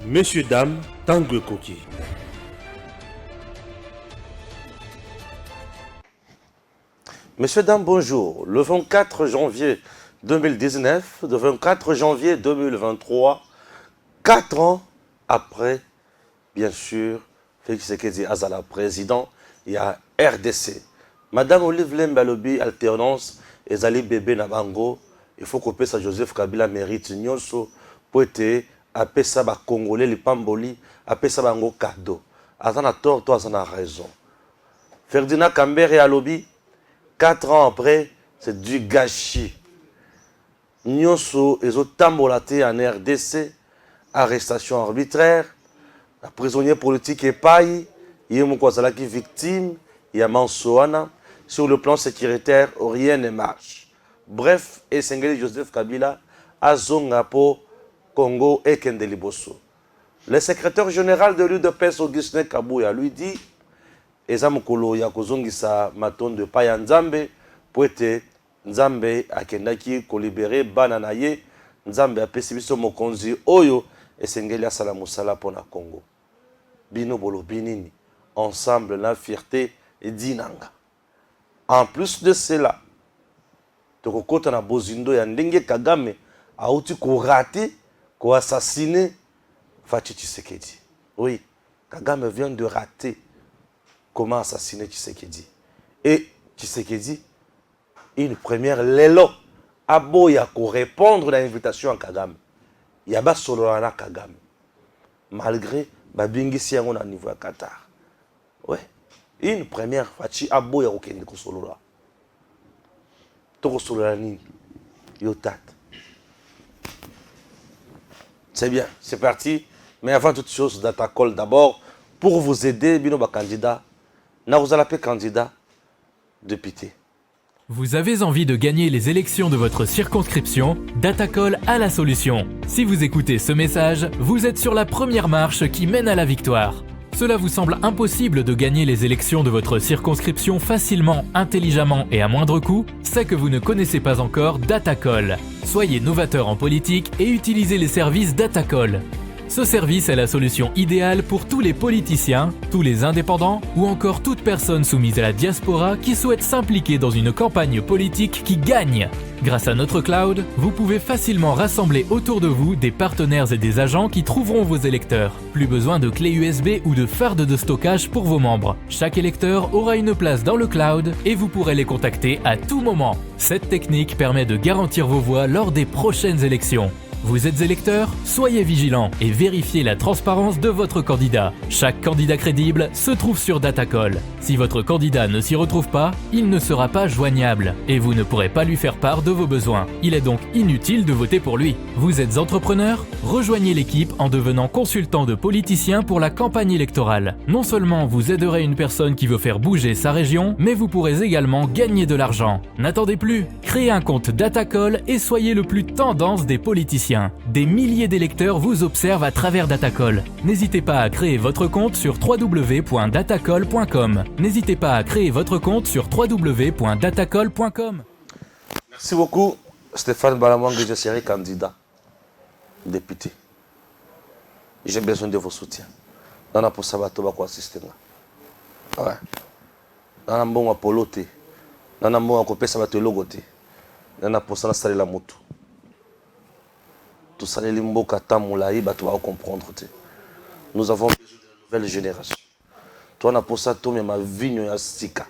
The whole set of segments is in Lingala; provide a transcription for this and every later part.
Messieurs, dames, Tanguy Koki. Messieurs, dames, bonjour. Le 24 janvier 2019, le 24 janvier 2023, 4 ans après, bien sûr, Félix Tshisekedi Azala président, il y a RDC. Madame Olive Lembalobi, alternance, Ezali bébé Nabango, il faut que ça Joseph Kabila mérite nyonso pour être appelé ça ba Congolais, les Pamboli, appelé ça bango cadeau. Azana tort, toi, Azana raison. Ferdinand Kambere à lobby, 4 ans après, c'est du gâchis. Nyonso, ils ont tambolaté en RDC, arrestation arbitraire, la prisonnier politique est paille, il y a Moukwazala qui est victime, il y a Mansoana. Sur le plan sécuritaire, rien ne marche. Bref, et Sengeli Joseph Kabila, Azongapo, Congo et Kendeliboso. Le secrétaire général de l'UDPS, Augustin Kabouya, lui dit Ezamukolo Yakozongisa Maton de Paya Nzambe, pour être Nzambe akendaki ko libérer bananaye, Nzambe a pesibiso mokonzi oyo, et Sengeli Asala Moussala pour la Congo. Bino Bolo Binini, ensemble la fierté et dinanga. En plus de cela, Tokokota na Bozindo ya Ndenge Kagame a outi ko raté, ko assassiné Fachi Tshisekedi. Oui, Kagame vient de rater comment assassiner Tshisekedi. Et Tshisekedi, une première l'élo, aboya ko répondre à l'invitation à Kagame. Yaba Solana Kagame. Malgré babingisi yango na niveau à Qatar. Ouais. Une première Fachi aboya ko kende ko solola. Toko solola ni yotat. C'est bien, c'est parti. Mais avant toute chose, Datacol d'abord, pour vous aider, binoba candidat, na vous allez candidat député. Vous avez envie de gagner les élections de votre circonscription? Datacol a la solution. Si vous écoutez ce message, vous êtes sur la première marche qui mène à la victoire. Cela vous semble impossible de gagner les élections de votre circonscription facilement, intelligemment et à moindre coût? C'est que vous ne connaissez pas encore Datacol. Soyez novateur en politique et utilisez les services Datacol. Ce service est la solution idéale pour tous les politiciens, tous les indépendants ou encore toute personne soumise à la diaspora qui souhaite s'impliquer dans une campagne politique qui gagne. Grâce à notre cloud, vous pouvez facilement rassembler autour de vous des partenaires et des agents qui trouveront vos électeurs. Plus besoin de clés USB ou de fardes de stockage pour vos membres. Chaque électeur aura une place dans le cloud et vous pourrez les contacter à tout moment. Cette technique permet de garantir vos voix lors des prochaines élections. Vous êtes électeur? Soyez vigilant et vérifiez la transparence de votre candidat. Chaque candidat crédible se trouve sur Datacol. Si votre candidat ne s'y retrouve pas, il ne sera pas joignable et vous ne pourrez pas lui faire part de vos besoins. Il est donc inutile de voter pour lui. Vous êtes entrepreneur? Rejoignez l'équipe en devenant consultant de politiciens pour la campagne électorale. Non seulement vous aiderez une personne qui veut faire bouger sa région, mais vous pourrez également gagner de l'argent. N'attendez plus, créez un compte Datacol et soyez le plus tendance des politiciens. Des milliers d'électeurs vous observent à travers Datacol. N'hésitez pas à créer votre compte sur www.datacol.com. N'hésitez pas à créer votre compte sur www.datacol.com. Merci beaucoup, Stéphane Balamwang, je serai candidat député. J'ai besoin de vos soutiens. Dans la posabato bako assister. Ouais. Dans la mbongo polote. Dans la mbongo kopesa bato logote. Dans la posana sale la moto. Tout ça, les limboka tamulaï, bah tu vas comprendre. Nous avons besoin de nouvelle génération. Toi, on a pour ça, toi, mais ma vie, il y a sika.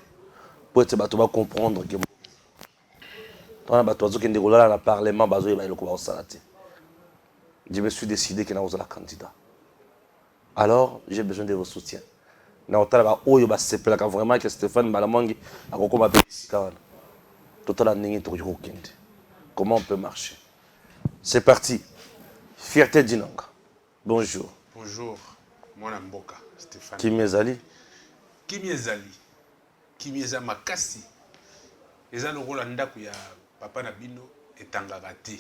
Pour être, bah tu vas comprendre que. Toi, on a besoin de dérouler dans le parlement, bah tu vas le couper au salaté. Je me suis décidé que nous allons candidat. Alors, j'ai besoin de vos soutiens. Nous allons vraiment que Stéphane Balamangi a recommandé à Sika. Tout à l'année, comment on peut marcher? C'est parti. Fierté Dinanga. Bonjour. Bonjour, mon Mboka, Stéphane. Kimezali. Kimezali. Kimezali makasi. Eza lokola ndako ya papa na bino etangaka te.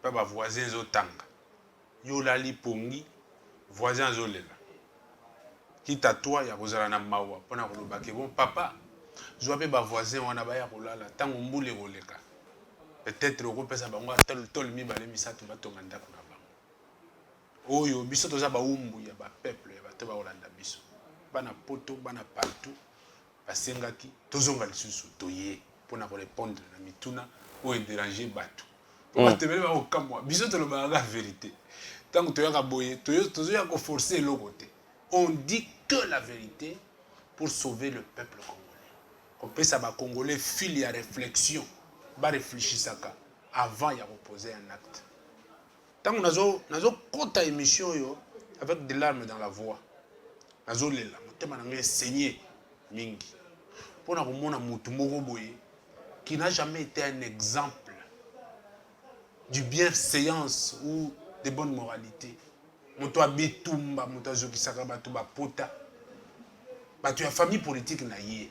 Pa ba voisin zo tanga. Yo lali pongi, voisin zo lela. Kita toi ya kozala na mawa pona koloba ke bon papa. Zo pe ba voisin wana ba ya kolala tango mbule koleka. Peut-être au groupe ça bango tol mi balé misato batonga ndako na bango. oyo biso toza baumbu ya bapeuple ya bato baolanda biso bana poto bana partout basengaki tozonga lisusu toye mpona korépondre na mituna oyo déranger bato po batebele bakokamwa biso tolobaka vérité ntango toyaka boye tozoya koforce eloko te on dit que la vérité pour sauver le peuple congolais kopesa bacongolais fil ya réflexion baréfléchisaka avant ya reposer un acte ntango nazokota émission oyo avec des larmes dans la voix nazolela motema na ngai saigné mingi mpona komona motu moko boye qui n'a jamais été un exemple du bienséance ou de bonne moralité moto abitumba moto azokisaka bato bapota bato ya famille politique na ye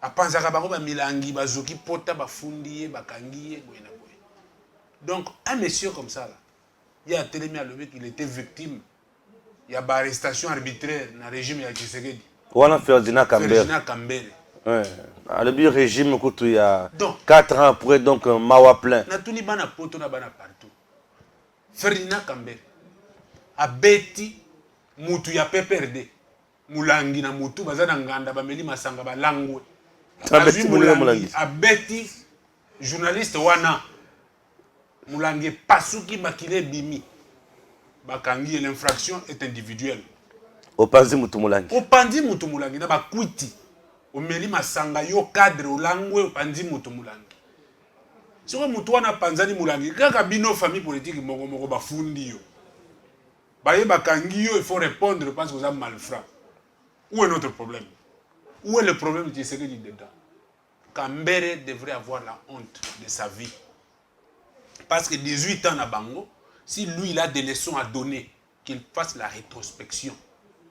apanzaka bango bamilangi bazoki pota bafundi ye bakangi ye boye na boye donc un monsieur comme ça là il a télé alobi qu'il était victime il y a arrestation arbitraire na régime ya Tshisekedi wana Ferdinand Kambere alobi régime kutu ya 4 ans après donc mawa plein natuni bana poto na bana partout Ferdinand Kambere abeti mutu ya PPRD mulangi na mutu baza na nganda bameli masanga balangwe abeti journaliste wana mulangi pasuki bakile bimi bakangi l'infraction est individuelle opanzi mutu mulangi na bakwiti omeli masanga yo cadre olangwe opanzi mutu mulangi soko mutu wana panzani mulangi kaka bino famille politique moko bafundi yo baye bakangi yo il faut répondre parce que vous avez malfrat. Où est notre problème? Où est le problème de ce que dit dedans? Kambere devrait avoir la honte de sa vie. Parce que 18 ans à Bango, si lui il a des leçons à donner, qu'il fasse la rétrospection.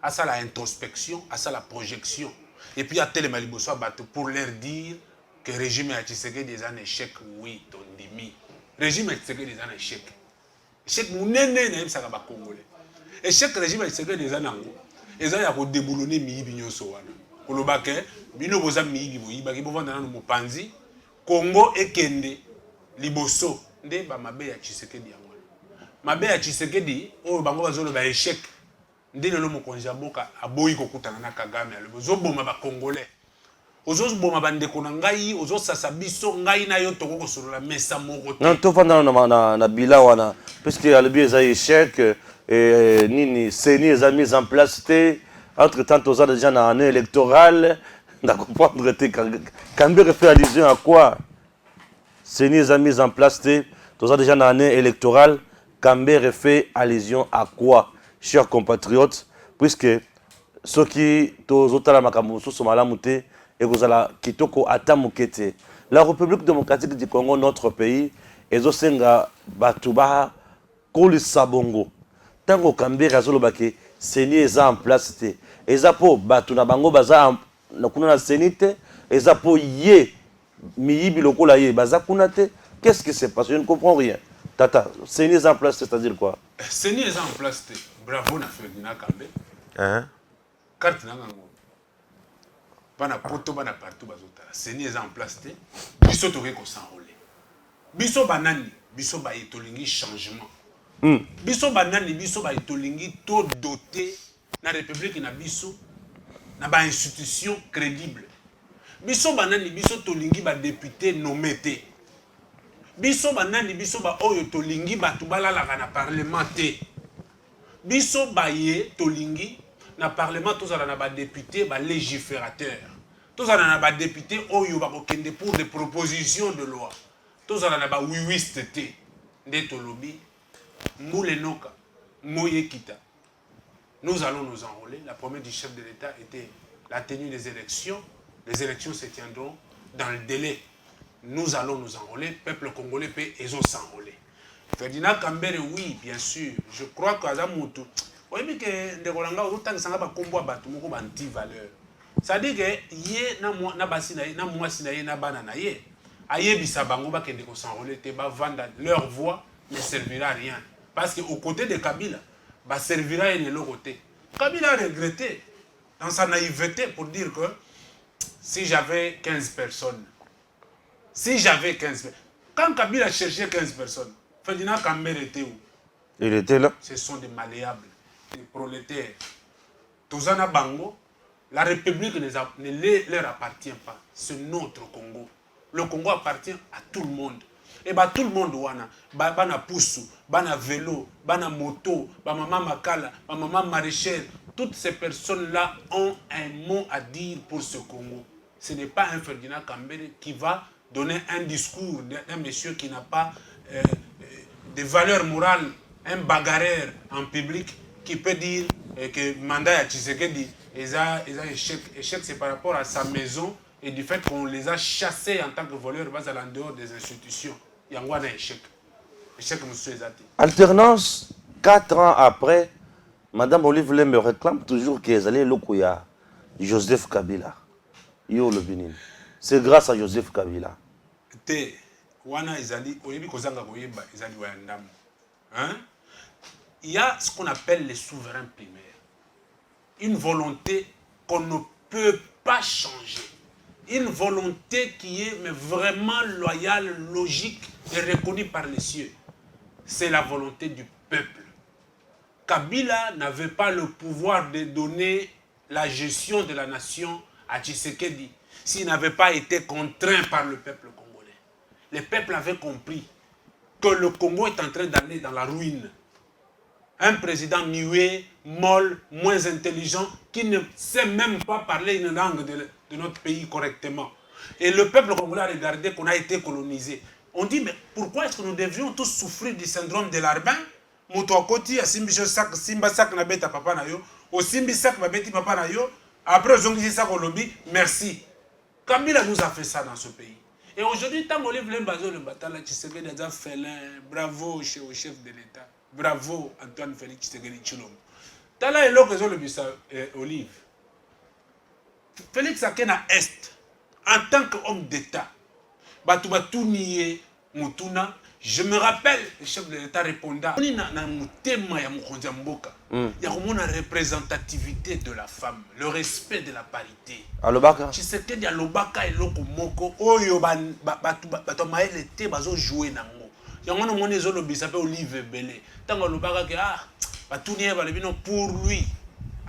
À ça la introspection, à ça la projection. Et puis à Télémaliboso pour leur dire que le régime a Tshisekedi est un échec. Oui, ton demi. Le régime a Tshisekedi est un échec. Échec, mon néné n'a pas de Congolais. Échec, le régime a Tshisekedi est un ango. Et ça, il y a déboulonné Miyibi Nyosowana. Kolobake, bino boza Miyibi Boyiba, qui bovan dans nos panzi, Congo et Kende, Liboso, nde ba mabe ya Tshisekedi yango. Mabe ya Tshisekedi, o bango bazolo ba échec. Nde lelo mokonzi ya mboka aboyi kokutana na Kagame alobi ozoboma ba Congolais. Ozoboma bandeko na ngai, ozosasa biso ngai na yo toko kosolola mesa moko te. Non, to fanda na bila wana, puisque alobi eza échec et nini seni eza mise en place te. Entre temps, tous déjà dans l'année électorale, on comprendre Kambere fait allusion à quoi? Seni eza mise en place te. Tous déjà dans l'année électorale, Kambere fait allusion à quoi? Chers compatriotes, puisque ceux qui tous la makamusu sont malamouté et vous allez kitoko atamukete. La République démocratique du Congo, notre pays, et Zosenga Batuba Kolisabongo. Tango Kambere azolobake seni eza en place te. Eza po batu na bango baza na kuna na seni te. Eza po ye miyibi lokola ye baza kuna te. Qu'est-ce qui se passe? Je ne comprends rien. Tata, seni eza en place, c'est-à-dire quoi? Seni eza en place te. Bravo na Ferdinand Kambere. Hein? Carte na ngango. Bana poto bana partout bazotala. Seni eza en place te. Biso toke ko s'enrôler. Biso banani, biso ba etolingi changement. Biso banani biso ba etolingi to doté na république na biso na ba institution crédible. Biso banani biso tolingi ba député nommé te. Biso banani biso ba oyo tolingi batu balalaka na parlement te. Biso baye tolingi na parlement tozala na ba député ba légiférateur. Tozala na ba député oyo ba kokende pour des propositions de loi. Tozala na ba wiwiste te. Nde tolobi Moulenoka, Moyekita. Nous allons nous enrôler. La promesse du chef de l'État était la tenue des élections. Les élections se tiendront dans le délai. Nous allons nous enrôler. Peuple congolais peut et s'enrôler. Ferdinand Kambere, oui, bien sûr. Je crois que Azamutu. Vous voyez que Ndegolanga, autant que ça n'a pas combat battu, mon anti-valeur. Ça dit que yé na basinaye, na moisinaye, na bananaye. Aye bisabango ba kende ko s'enrôler, te ba vendre leur voix ne servira à rien. Parce qu'au côté de Kabila, bah servira à l'autre côté. Kabila a regretté dans sa naïveté pour dire que si j'avais 15 personnes, quand Kabila cherchait 15 personnes, Ferdinand Kambere était où? Il était là. Ce sont des malléables, des prolétaires. Tozana Bango, la République ne leur appartient pas. C'est notre Congo. Le Congo appartient à tout le monde. Et bah tout le monde wana, bana poussou, bana vélo, bana moto, ba maman makala, ba maman maraîchère, toutes ces personnes-là ont un mot à dire pour ce Congo. Ce n'est pas un Ferdinand Kambere qui va donner un discours d'un monsieur qui n'a pas des valeurs morales, un bagarreur en public qui peut dire que mandat à Tshisekedi est un échec. Échec, c'est par rapport à sa maison et du fait qu'on les a chassés en tant que voleurs en dehors des institutions. Il y a un échec. Échec, monsieur Ezati. Alternance, 4 ans après, Madame Olive Lem me réclame toujours qu'ils allaient lokoya Joseph Kabila. Yo le Bénin. C'est grâce à Joseph Kabila. Te, wana ezali, oyebi kozanga koyeba ezali wayandam. Hein? Il y a ce qu'on appelle les souverains primaires. Une volonté qu'on ne peut pas changer. Une volonté qui est mais vraiment loyale, logique et reconnue par les cieux. C'est la volonté du peuple. Kabila n'avait pas le pouvoir de donner la gestion de la nation à Tshisekedi s'il n'avait pas été contraint par le peuple congolais. Le peuple avait compris que le Congo est en train d'aller dans la ruine. Un président muet, molle, moins intelligent, qui ne sait même pas parler une langue de notre pays correctement. Et le peuple congolais a regardé qu'on a été colonisé. On dit, mais pourquoi est-ce que nous devions tous souffrir du syndrome de l'Arbin? Moutouakoti, Simba Sak na beta papa na yo, au Simbi Sak na beti papa na yo, après Zongisi Sak au lobby, merci. Kabila nous a fait ça dans ce pays. Et aujourd'hui, tant qu'on livre l'embazo, le bataille, Tshisekedi a félin, bravo au chef de l'État, bravo Antoine Félix Tshisekedi Tshilombo. Tala et l'occasion le bisa Olive. Félix Akena Est, en tant qu'homme d'État, Batouba Tounié, Moutuna, je me rappelle, le chef de l'État répondant, il y a une représentativité de la femme, le respect de la parité. Alobaka. Tu sais que Alobaka et Lokomoko, Oyo Batomael était bazo jouer nango. Il y a un monde qui s'appelle Olive Belé. Tant que Alobaka que pour lui,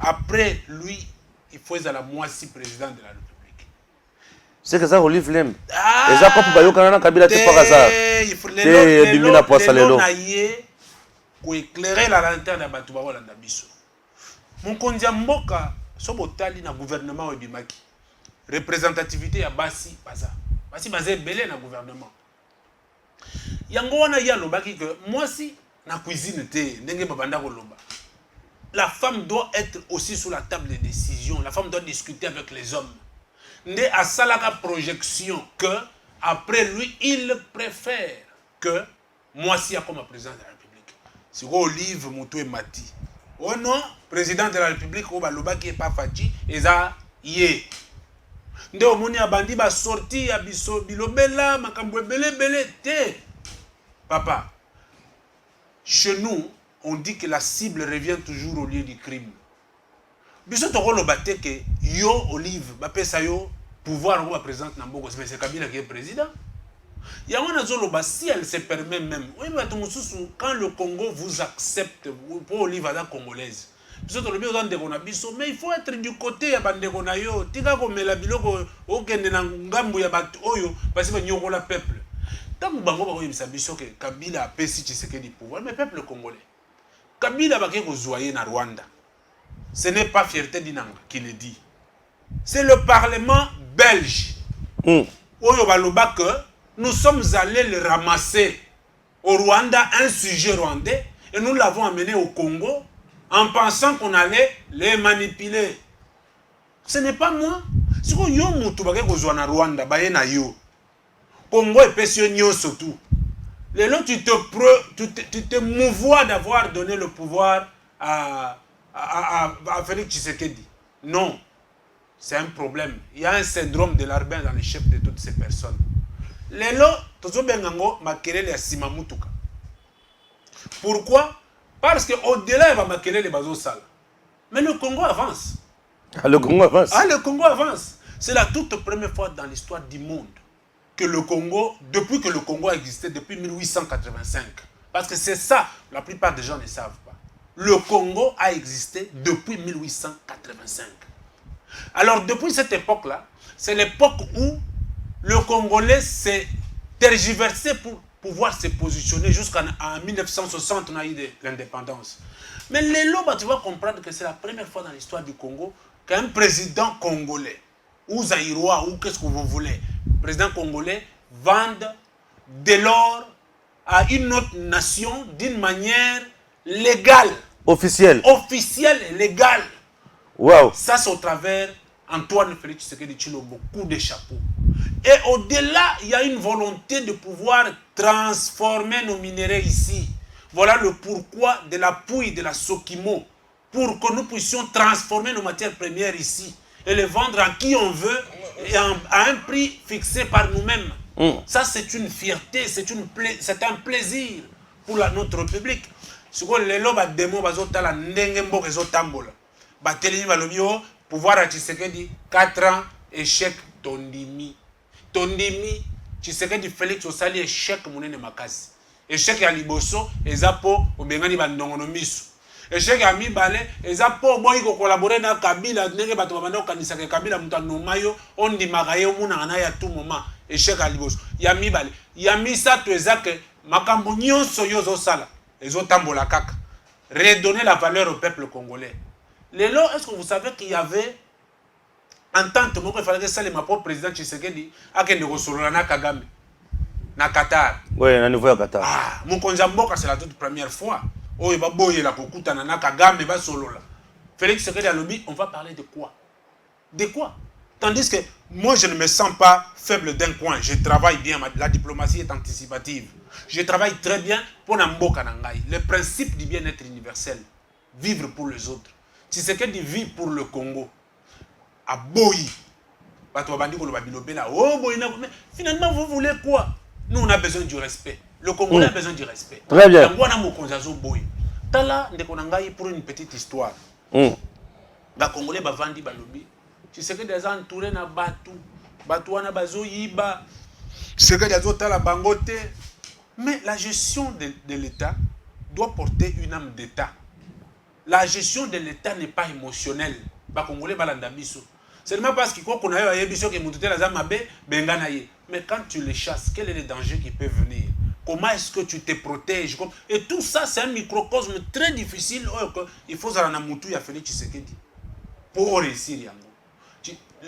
après lui, il faut être la moitié président de la République. C'est que ça, Olive Lem. Et ça, quand vous avez Kabila, tu pas ça. Il faut éclairer la lanterne de Batouba Rolanda Bisso. Mon kondia mboka, sobotali na gouvernement Ebimaki. Représentativité à Bassi, Baza. Bassi basé belé na gouvernement. Yango wana ya lobaki que moi si na cuisine te ndenge babanda ko loba. La femme doit être aussi sous la table de décision. La femme doit discuter avec les hommes. Ndé a salaka projection que après lui il préfère que moi si comme président de la République. C'est Olive Moutou et Mati. Oh non, président de la République au baloba qui est pas Fachi et ça yé. Ndé omoni abandi ba sorti ya biso bilobela makambo belé te. Papa. Chez nous, on dit que la cible revient toujours au lieu du crime. Biso toko lo batte que yo Olive ba pesa yo pouvoir on va présenter Nambogo mais c'est Kabila qui est président. Yamana Zoloba si elle se permet même. Oui mais quand le Congo vous accepte pour Olive la congolaise. Biso to lobi ozande kona biso mais il faut être du côté ya bande kona yo tika ko mela biloko okende na ngambu ya bato oyo parce que nyoko la peuple. Tant bango ba ko yebisa biso que Kabila a pesi Tshisekedi pouvoir mais peuple congolais. Kabila ba ke ko zoyer na Rwanda. Ce n'est pas Fierté Dinanga qui le dit. C'est le Parlement belge. Oyo baloba que nous sommes allés le ramasser au Rwanda, un sujet rwandais, et nous l'avons amené au Congo en pensant qu'on allait les manipuler. Ce n'est pas moi. Si vous yo mutu bake kozwa na Rwanda, baye na yo. Congo et pesio nyo surtout. Lelo tu te mouvoies d'avoir donné le pouvoir à Félix Tshisekedi. Non, c'est un problème. Il y a un syndrome de l'Arbin dans les chefs de toutes ces personnes. Lelo, tozo bengango makelele ya simamutuka. Pourquoi? Parce qu'au-delà, il va makelele bazo sala. Mais le Congo avance. Ah, le Congo avance. Ah, le Congo avance. C'est la toute première fois dans l'histoire du monde que le Congo, depuis que le Congo a existé, depuis 1885, Parce que c'est ça, la plupart des gens ne savent pas. Le Congo a existé depuis 1885. Alors, depuis cette époque-là, c'est l'époque où le Congolais s'est tergiversé pour pouvoir se positionner jusqu'en 1960, on a eu l'indépendance. Mais les lobes, tu vas comprendre que c'est la première fois dans l'histoire du Congo qu'un président congolais, ou zaïrois, ou qu'est-ce que vous voulez, président congolais, vende de l'or à une autre nation d'une manière légale. Officiel. Officielle et légale. Waouh. Ça, c'est au travers Antoine Félix Tshisekedi Tshilombo, coup de chapeau. Et au-delà, il y a une volonté de pouvoir transformer nos minéraux ici. Voilà le pourquoi de l'appui de la Sokimo, pour que nous puissions transformer nos matières premières ici et les vendre à qui on veut et à un prix fixé par nous-mêmes. Ça, c'est une fierté, c'est un plaisir pour notre République. Ce que les lobes démon bazotala ndengembo ezotambola. Batelini balobio pouvoir à Tshisekedi 4 ans échec tondimi. Tondimi Tshisekedi Félix osali échec munene makasi. Échec ya liboso ezapo obengani bandongono misu. Échec ya mibale ezapo boyi ko collaborer na Kabila ndenge bato babanda okanisa ke Kabila mutu anomayo ondimaka ye omuna na ya tout moment. Échec ya liboso ya mibale ya misato ezake makambo nyonso yo zosala ezotambola kaka. Redonner la valeur au peuple congolais. Lélo, est-ce que vous savez qu'il y avait en tant que il fallait que ça, ma propre président Tshisekedi a qu'un de na Kagame, na Qatar. Oui, na niveau ya Qatar. Ah, mon konzamboka c'est la toute première fois. Oh, il va boyer la kokuta na Kagame va solo là. Félix Tshisekedi a lobby, on va parler de quoi? De quoi? Tandis que moi je ne me sens pas faible d'un coin. Je travaille bien, la diplomatie est anticipative. Je travaille très bien pour Namboka Nangai. Le principe du bien-être universel, vivre pour les autres. Tshisekedi vit pour le Congo. À Boyi. Finalement, vous voulez quoi? Nous, on a besoin du respect. Le Congolais a besoin du respect. Très bien. Tala, pour une petite histoire. Les Congolais bavandi balobi. Tshisekedi est entouré na batu. Batu wana bazo yiba. Tshisekedi azo tala bangote. Mais la gestion de l'État doit porter une âme d'État. La gestion de l'État n'est pas émotionnelle. Seulement parce qu'il faut qu'on ait un biso qui est la zamabe, benganaye. Mais quand tu les chasses, quel est le danger qui peut venir? Comment est-ce que tu te protèges? Et tout ça, c'est un microcosme très difficile. Il faut que Moutou y a fait Tshisekedi pour réussir.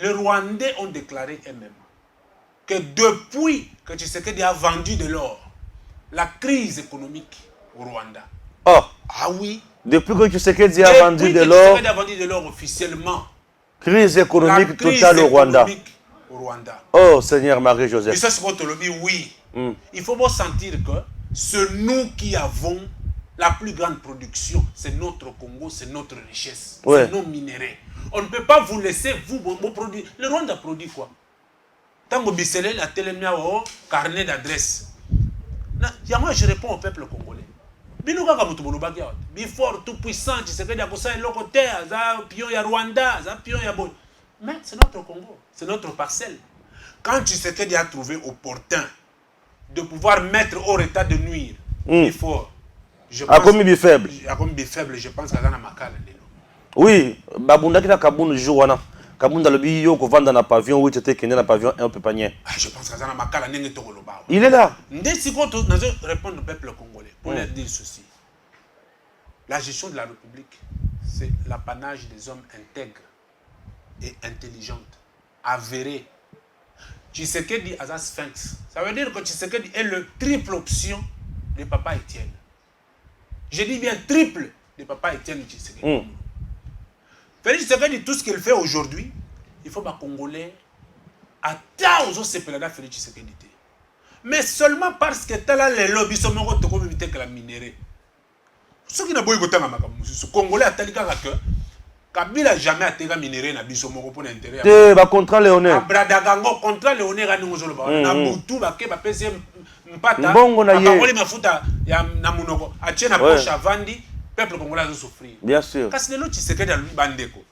Les Rwandais ont déclaré eux-mêmes que depuis que Tshisekedi a vendu de l'or, la crise économique au Rwanda. Oh. Ah oui. Depuis que Tshisekedi a vendu de l'or. Tshisekedi a vendu de l'or officiellement. Crise économique totale au Rwanda. Oh Seigneur Marie-Joseph. Et ça, c'est votre lobby, oui. Il faut bien sentir que c'est nous qui avons la plus grande production. C'est notre Congo, c'est notre richesse. Ouais. C'est nos minéraux. On ne peut pas vous laisser, vos produits. Le Rwanda produit quoi? Tant que Bissele, la télémia au carnet d'adresse. Moi, je réponds au peuple congolais. Before tout puissant, tu sais que c'est le côté, pion ya Rwanda, pion ya bon. Mais c'est notre Congo, c'est notre parcelle. Quand tu sais qu'il a trouvé opportun de pouvoir mettre hors état de nuire, il faut. À combien faible? À combien faible, je pense qu'à la Makala. Oui, Babunda qui a Kaboun Jouana. Kabunda le bio ko vanda na pavillon où tu étais na pavillon un peu panier. Je pense que ça na Makala nenge to koloba. Il est là. Ndesi ko to nazo répondre au peuple congolais pour leur dire ceci. La gestion de la République, c'est l'apanage des hommes intègres et intelligents, avérés. Tshisekedi a un sphinx. Ça veut dire que Tshisekedi est le triple option de Papa Étienne. Je dis bien triple de Papa Étienne Tshisekedi. Félix Tshisekedi, tout ce qu'il fait aujourd'hui, il faut que les Congolais attendent aux autres pelada Félix Tshisekedi. Mais seulement parce que tu as les lobbies sont morts de éviter que la minérée. Ce qui n'a pas eu de temps, les Congolais a dit que Kabila n'a jamais été minéré na biso moko pour l'intérêt. Tu vas contre Léonel. Bradagango contre Léonel à nous aujourd'hui. Na Moutou ba ke ba pese mpata. Bongo na ye. Ba mafuta ya na munoko. Atie na poche avandi, peuple congolais a souffrir. Bien sûr. Kasi lelo Tshisekedi a lui bandeko.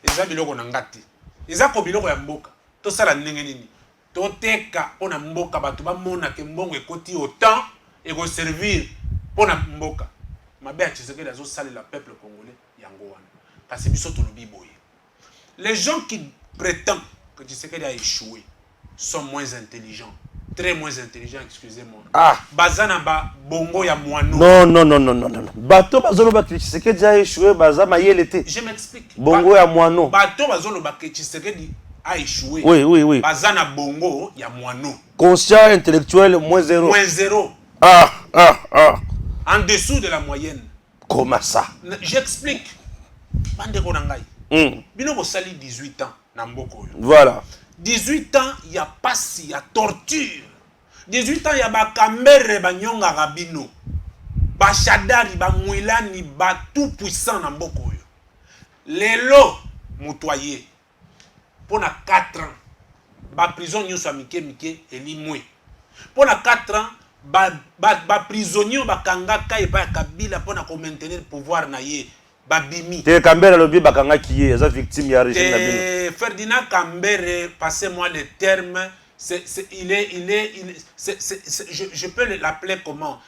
Eza biloko na ngati. Eza ko biloko ya mboka. To sala ndenge nini. To teka ona mboka batu ba mona ke mbongo ekoti autant et go servir Pona mboka. Mabe a Tshisekedi azo sali la peuple congolais yango wana. Parce que biso tolobi boye. Les gens qui prétendent que Tshisekedi a échoué sont moins intelligents. Très moins intelligents, excusez-moi. Ah. Bazana ba bongo ya moano. Non. Bato bazolo ba Tshisekedi a échoué, baza mayele te. Je m'explique. Bongo ya moano. Bato bazolo ba Tshisekedi a échoué. Oui. Bazana bongo ya moano. Conscient intellectuel moins zéro. Moins zéro. Ah. En dessous de la moyenne. Comment ça? J'explique. Bande konangai. Bino ko sali 18 ans na mboko yo. Voilà. 18 ans, il y a passi, il y a torture. 18 ans, il y a bakamere, banyonga rabino. Bachadari, bamouilani, ba tout puissant na mboko yo. Lelo, moutoyer. Pour 4 ans. Ba prison nyoso mike elimwe. Pour 4 ans, ba prisonnier bakangaka et ba kabila pour na maintenir le pouvoir na ye. Babimi. Te Kambere lobi bakanga qui est victime ya régime nabino. Ferdinand Kambere, passez-moi le terme, je peux l'appeler comment?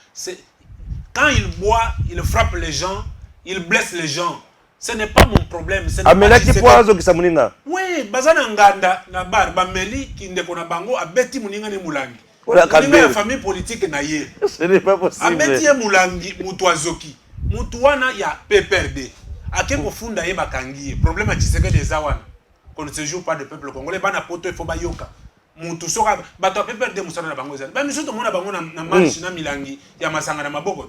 Quand il boit, il frappe les gens, il blesse les gens. Ce n'est pas mon problème. Amela qui poazo qui samuninga. Oui, bazana nganda na bar bameli qui ndeko na bango abeti muninga ne mulangi. Ola Kambere. La famille politique na ye. Ce n'est pas possible. Abeti ye mulangi mutuazoki. Mutuana ya PPRD. Ake kofunda ye bakangi. Problème à Tshisekedi des awan. Qu'on ne se joue pas de peuple congolais. Bana poto il faut bayoka. Mutu soka bato PPRD musana na bango ezali. Ba miso to mona bango na marche na milangi ya masanga na maboko.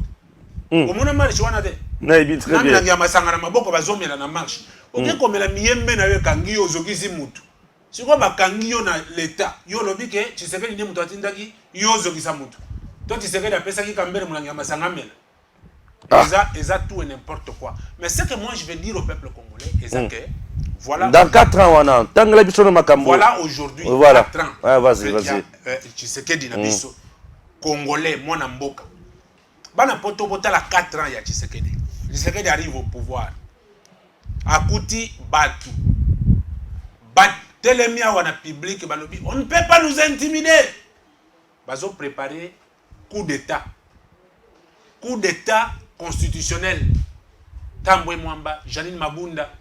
Komona marche wana de. Na ibi très bien. Na milangi ya masanga na maboko bazomela na marche. Oke komela miyembe na yo kangi yo zokisi mutu. Siko bakangi yo na l'état. Yo lobi ke Tshisekedi ndi mutu atindaki yo zokisa mutu. To Tshisekedi apesa ki Kambere mulangi ya masanga mela. Ils ont tout et n'importe quoi. Mais ce que moi je vais dire au peuple congolais, c'est que voilà. Dans 4 ans, voilà aujourd'hui, voilà. 4 ans. Ouais, vas-y. Tshisekedi na biso. Congolais, mon amboka. Bana poto la 4 ans ya Tshisekedi. Tshisekedi arrive au pouvoir. Akuti Batu. Telemia wana public balobi. On ne peut pas nous intimider. Bazo préparer coup d'état. Coup d'état constitutionnel. Tambwe Mwamba, Janine Mabunda,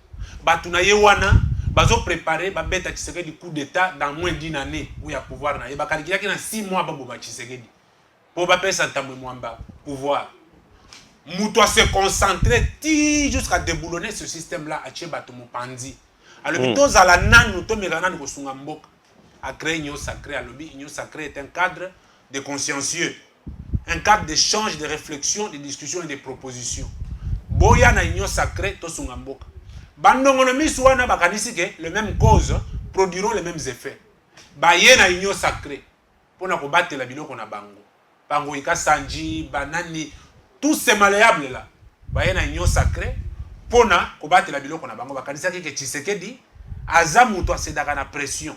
Batuna Yewana, bazo préparé, babeta Tshisekedi coup d'état dans moins d'une année où il y a pouvoir na. Et bakarikia qui na 6 mois baboba Tshisekedi. Pour baper sa Tambwe Mwamba, pouvoir. Mouto se concentrer jusqu'à déboulonner ce système-là à Tchebato Mopandi. Alors, tous à la nan, nous sommes en train à créer une sacrée à l'objet. Une sacrée est un cadre de consciencieux. Un cadre d'échange, de réflexion, de discussion et de propositions. Boya na union sacrée, to sungamboka. Bandongonomi suana bakanisi ke les mêmes causes produiront les mêmes effets. Baye na union sacrée pour na combattre la biloko na bango. Bango ika sanji, banani, tous ces malléables là. Baye na union sacrée pour na combattre la biloko na bango. Bakanisi ke Tshisekedi azamu to asedaka na pression.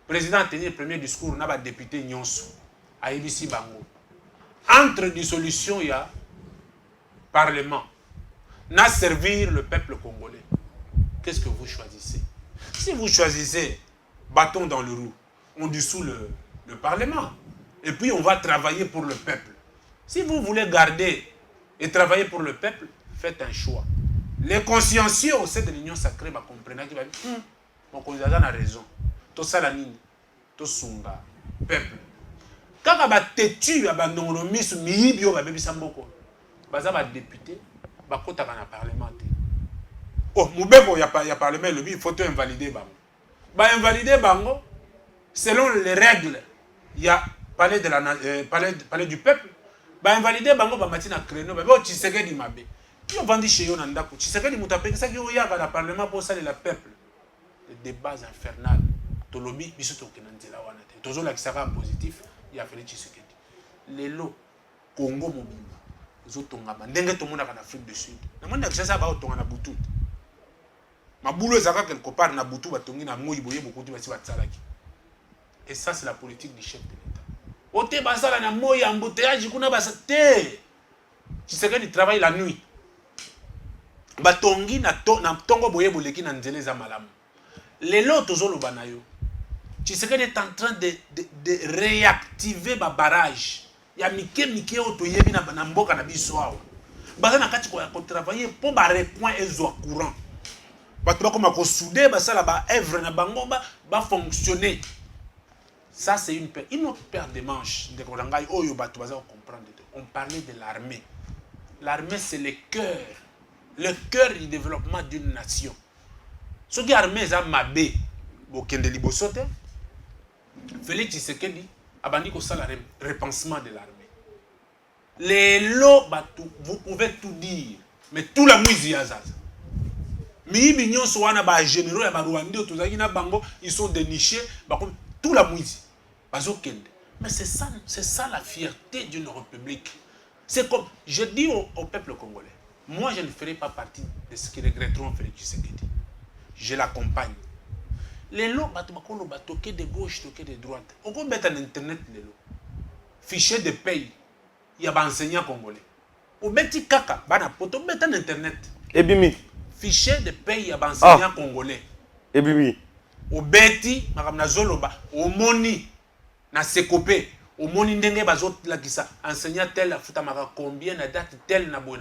Président tenir le premier discours na ba député nyonso. Ayebisi bango. Entre dissolution, il y a parlement. N'a servir le peuple congolais. Qu'est-ce que vous choisissez? Si vous choisissez bâton dans le roue, on dissout le parlement. Et puis on va travailler pour le peuple. Si vous voulez garder et travailler pour le peuple, faites un choix. Les consciencieux au sein de l'union sacrée comprennent qu'ils vont dire mon candidat a raison. Tout ça la ligne. Tout sunga. Peuple. Quand on a têtu, on a mis sur Mibio, on a mis Samboko. On a député, on a mis dans le parlement. Oh, Moubeko, il y a parlement, il faut tout invalider. On invalider selon les règles. Il y a palais du peuple. On invalider Bango, on a mis dans le créneau. On Tshisekedi Mabe. On va dire chez eux, Tshisekedi Moutapé, ça qui est au parlement pour ça, le peuple. Les débats infernales. Tolobi, bisoto kenanzela wana. Tozo la qui sera positif. Il a fallu Tshisekedi. Lelo Congo mobimba zotonga ndenge to mona kana Afrique du Sud. Na mona kisa ba otonga na butu. Mabulo ezaka quelque part na butu batongi na moyi boye beaucoup de basi batsalaki. Et ça c'est la politique du chef de l'État. Ote basala na moyi embouteillage kuna basate. Tshisekedi travaille la nuit. Batongi na tongo boye boleki na nzele za malamu. Lelo tozolo banayo. Tshisekedi est en train de réactiver ma barrage ya mike oto yebi na mboka na biso awa baza na kati ko travailler pour ba recoin ezo courant bato bakoma ko souder basala ba œuvre na bango ba fonctionner. Ça c'est une autre paire de manches de korangai oyo bato baza comprendre. On parlait de l'armée. L'armée c'est le cœur du développement d'une nation. Ce qui armée za mabe bokende liboso te Félix Tshisekedi abandi ko sala repensement de l'armée. Les lots, vous pouvez tout dire, mais tout la musique à Zaza. Mibi nyonso wana ba généraux ya ba Rwandais tozaki na bango, ils sont dénichés, tout la musique. Bazokende. Mais c'est ça la fierté d'une république. C'est comme je dis au peuple congolais. Moi je ne ferai pas partie de ceux qui regretteront Félix Tshisekedi. Je l'accompagne. Les lots bato batoke de gauche, toke de droite. On peut mettre en internet les lots. Fichier de paye. Il y a des enseignants congolais. Au beti kaka, bana poto mettre en internet. Ebimi. Fichier de paye, il y a des enseignants congolais. Ebimi. Au beti, na zoloba, au moni, na sekopé, au moni ndenge bazot la kisa, enseignant tel, futa maka combien na date tel na boy.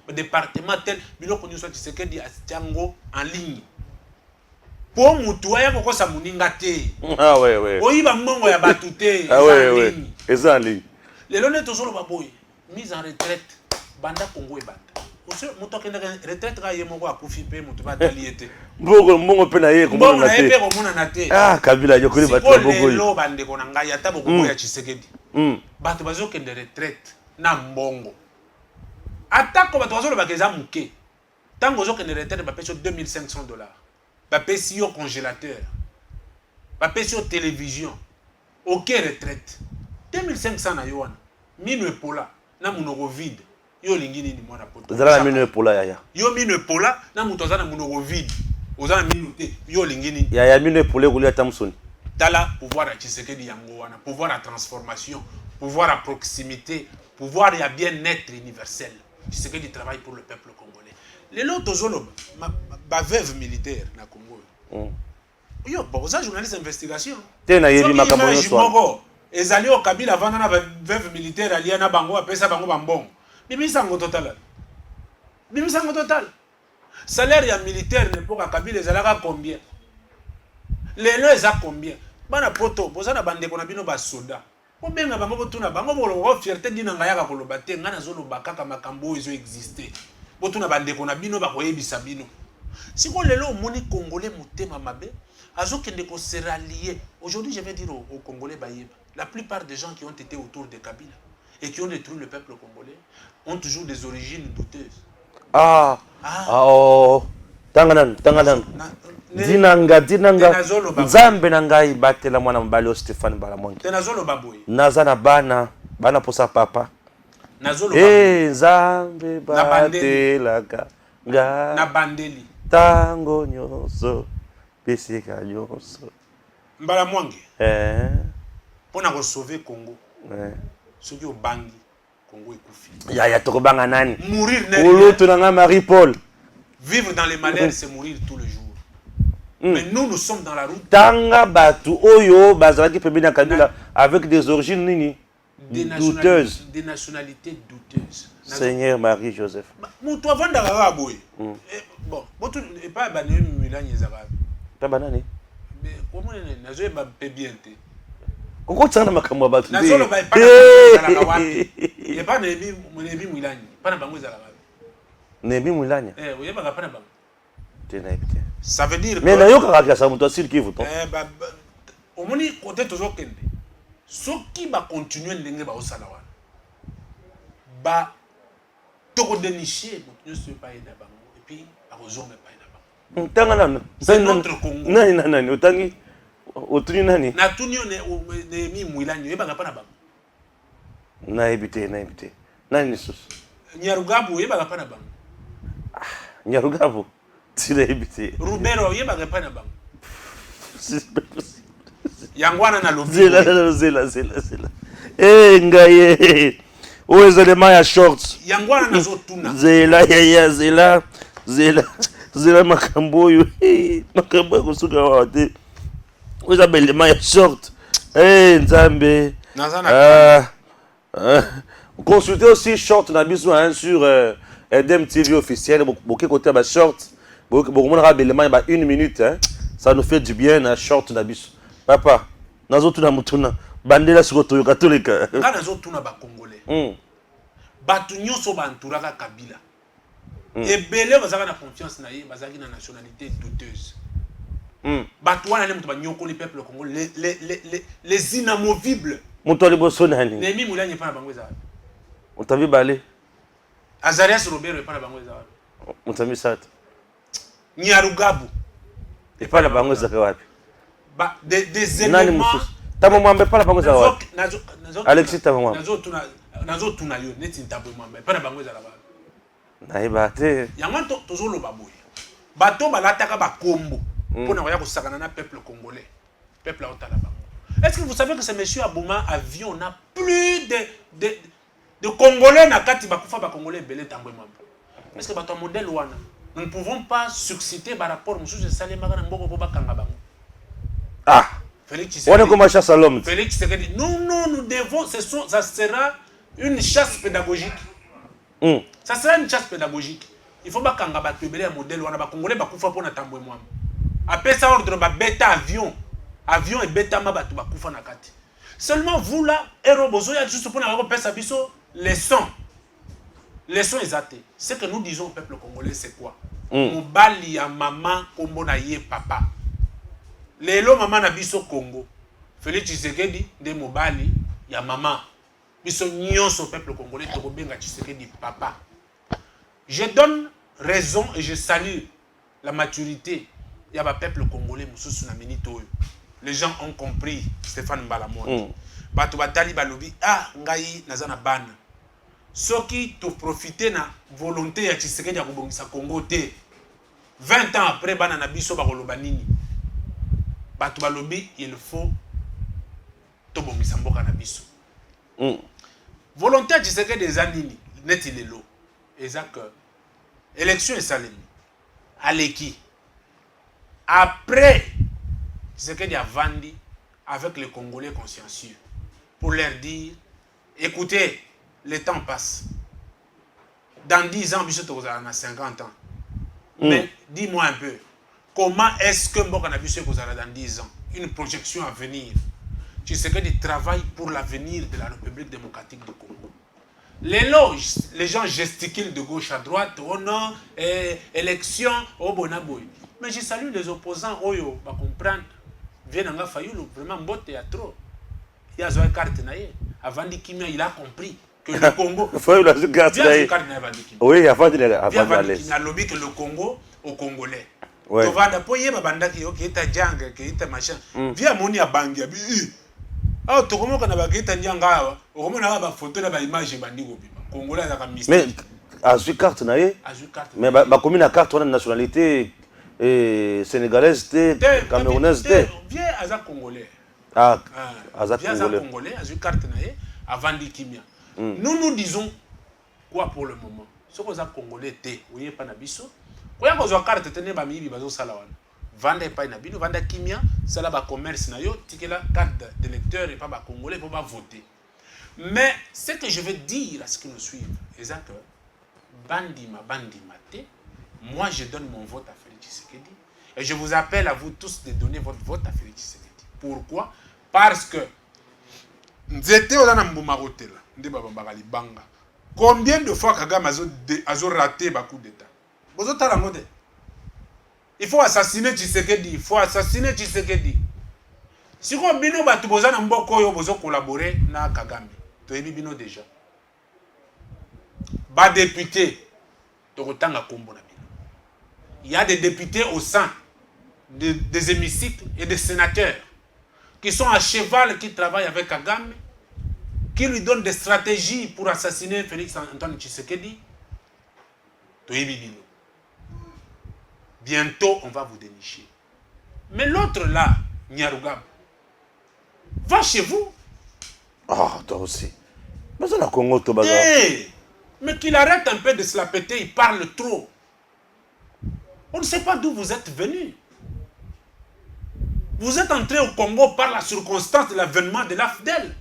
Le département tel, biloko nyuso Tshisekedi Django en ligne. Pour mutuaya koko sa muninga te. Ah ouais. Oyiba mbongo ya batute. Ah ouais. Et ça en ligne. Les lones tozolo baboy, mise en retraite, banda Congo et banda. Monsieur, muto kenda retraite ka yemo ko akufi pe mutu ba taliete. Mbongo pe na ye ko mbongo na ye pe ko mona na te. Ah, Kabila yo kuli batu bogoy. Lo bande ko nanga ya tabo ko ya Tshisekedi. Batu bazo kende retraite na mbongo. Atako batu bazo lo bakeza muke. Tango zo kende retraite ba peso $2,500. Ba pesi yo congélateur. Ba pesi yo télévision. OK retraite. 2500 na yo wana. Mino epola na munoko vide. Yo lingini ni mwana poto. Zala na mino epola yaya. Yo mino epola na muto za na munoko vide. Oza na mino te. Yo lingini. Yaya mino epola kulia Tamson. Tala pouvoir à Tshisekedi yango wana, pouvoir à transformation, pouvoir à proximité, pouvoir à bien-être universel. Tshisekedi travaille pour le peuple congolais. Les lots zolo ba veuve militaire na Congo. Yo bon ça journaliste d'investigation. Tena yebi makambo so. Ezali au Kabila vana na veuve militaire alia na bango apesa bango bambongo. Bimisango total. Salaire ya militaire n'epoka Kabila ezalaka combien? Les lois ezalaka combien? Bana poto bozana bande kona bino ba soda. Ko benga bango botuna bango bolo fierté dina ngaya ka koloba te ngana zolo bakaka makambo ezo exister. Botuna bande kona bino ba koyebisa bino. Siko lelo moni congolais mutema mabe azokende ko se rallier. Aujourd'hui je vais dire aux Congolais bayeba. La plupart des gens qui ont été autour de Kabila et qui ont détruit le peuple congolais ont toujours des origines douteuses. Tanganan. Dinanga. Nzambe na ngai batela mwana mbali o Stéphane Balamongi. Tenazolo baboy. Nazana bana posa papa. Nazolo Nzambe batela nga. Na bandeli. Tango nyoso. Pesika nyoso. Mbalamongi. Pona ko sauver Congo. Soki o bangi Congo ekufi. Ya toko banga nani? Mourir Oloto na nga Marie-Paul. Vivre dans les malheurs c'est mourir tous les jours. Mais nous sommes dans la route. Tanga batu oyo bazalaki pembeni na Kabila avec des origines nini? Douteuses. Des nationalités douteuses. Seigneur Marie-Joseph. Mutu avanda kaka boy. Bon, botu e pas banani milani ezaka. Pa banani? Mais comment nazo e ba pe bien te. Koko tsana makambo batu. Nazo lo ba pa na wapi. E pa na ebi milani. Pa na bango ezaka. Nebi mulanya. Oui, ba pa na bango. Ça veut dire mais na yoka ka sa mutu sur qui vous au moni côté toujours kende. Ceux qui va continuer ndenge ba osala wana. Ba toko dénicher mutu ne pas ina bango et puis ba kozonga pa ina bango. Tanga nana. C'est notre Congo. Nani otangi otuni nani? Na tunio ne mi mwilani yeba pa na bango. Na ebite. Nani sus? Nyarugabu yeba pa na bango. Nyarugabu. Tila ebite. Rubero yeba pa na bango. Yangwana na lobi. Zela. Ngaye. Ozo de maya shorts. Yangwana na zotuna. Zela makambo yo. Makambo kusuka wate. Ozo bele maya short. Nzambe. Nazana. Consultez aussi Short Nabiso sur Edem TV officiel. Beaucoup côté bah Short. Beaucoup élément bah 1 minute. Ça nous fait du bien à Short Nabiso. Papa, nazo tuna mutuna. Bandela sukoto katolika. Nga nazo tuna ba Congolais. Batu nyonso ba entouraka Kabila. Ebele bazaka na confiance na ye, bazaki na nationalité douteuse. Batu wana ne mutu ba nyoko le peuple congolais, les inamovibles. Mutu liboso nani? Nemi Moulanye pa na bango eza. Utavi bale. Azarias Robert pa na bango eza. Mutami sata. Nyarugabu. Et pas la bango za wapi? Ba des Nani éléments. mususu? Tamo mwambe pa la bango za wapi? Alexis tamo mwambe. Nazo tuna yo neti ntabwe mwambe pa na bango eza la ba. Naïba te. Yango tozolo baboye. Bato balataka ba kombo pour na koya kosakana na peuple congolais. Peuple a otala bango. Est-ce que vous savez que ce monsieur Abouma avion n'a plus de Congolais na kati bakufa ba Congolais belé tambwe mwambe. Est-ce que bato modèle wana nous ne pouvons pas susciter par rapport monsieur Salema na mboko po bakanga bango. Ah. Félix On est comme un chasse à l'homme. Félix Tshisekedi. Non, nous devons, ça sera une chasse pédagogique. Ça sera une chasse pédagogique. Il faut pas kanga batubele un modèle wana ba Congolais bakufa pona tambwe mwambe. Après ça ordre ba bêta avion. Avion et bêta ma batu bakufa na kati. Seulement vous là, héros bozo ya juste pour na ko pesa biso les sons. Les sons exatés. Ce que nous disons au peuple congolais c'est quoi? Mobali ya maman kombo na ye papa. Lelo maman na biso Congo. Félix Tshisekedi de mobali ya maman. Biso nyonso peuple congolais to benga Tshisekedi papa. Je donne raison et je salue la maturité ya ba peuple congolais mususu na minute oyo. Les gens ont compris Stéphane Mbalamondi. Bato batali balobi ah ngai nazana bana. Soki to profiter na volonté ya Tshisekedi ya kobongisa Congo te. 20 ans après bana na biso ba koloba nini. Bato balobi il faut to bongisa mboka na biso. Volonté ya Tshisekedi eza nini neti lelo. Eza que élection esalemi. Aleki. Après Tshisekedi a vendu avec les Congolais consciencieux pour leur dire écoutez, le temps passe. Dans 10 ans, Bissot a 50 ans. Mais dis-moi un peu, comment est-ce que Mboka Nabiso a dans 10 ans? Une projection à venir. Tshisekedi travaille pour l'avenir de la République démocratique du Congo. Les gens gesticulent de gauche à droite, oh non, élection, oh bonaboy. Mais je salue les opposants, oyo, va comprendre. Viens en Fayoulou, vraiment, mbote à trop. Il y a une carte naïe. Avant de Kimia, il a compris que le Congo. Fayoulou a une carte naïe. Oui, avant de l'aller. Il a lobby que le Congo aux Congolais. Ouais. Tu vas d'appuyer ma banda qui est jang, qui est machin. Viens moni à Bangi. Ah, tu comprends qu'on a pas qui est janga. Au moins, on a pas photo, là, image et bandi au Congolais a la mais à une carte naïe. Mais ma commune a carte, on a une nationalité. Sénégalaise, camerounaise. Viens à ça Congolais. Ah, viens à ça Congolais, à une carte naïe, avant de Kimia. Nous disons quoi pour le moment? Ce qu'on a Congolais, vous n'avez pas nabiso. Quand vous avez carte, tenez ba mibi bazo salawan. Vendre pas nabino, vendre Kimia, ça là ba commerce na yo, ticket la carte d'électeur et pas ba Congolais pour pas voter. Mais ce que je veux dire à ce qui nous suivent, c'est que bandima te. Moi, je donne mon vote à Félix Tshisekedi. Et je vous appelle à vous tous de donner votre vote à Félix Tshisekedi. Pourquoi? Parce que combien de fois Kagame a raté un coup d'État? Il faut assassiner Tshisekedi. Il faut assassiner Tshisekedi. Si vous avez collaboré avec Kagame, vous avez déjà. Bas député, il y a des députés au sein des hémicycles et des sénateurs qui sont à cheval, qui travaillent avec Kagame, qui lui donnent des stratégies pour assassiner Félix Antoine Tshisekedi. Bientôt, on va vous dénicher. Mais l'autre là, Nyarugab, va chez vous. Ah, toi aussi. Mais c'est la Congo, Tobago. Mais qu'il arrête un peu de se la péter, il parle trop. On ne sait pas d'où vous êtes venu. Vous êtes entré au Congo par la circonstance de l'avènement de l'AFDEL.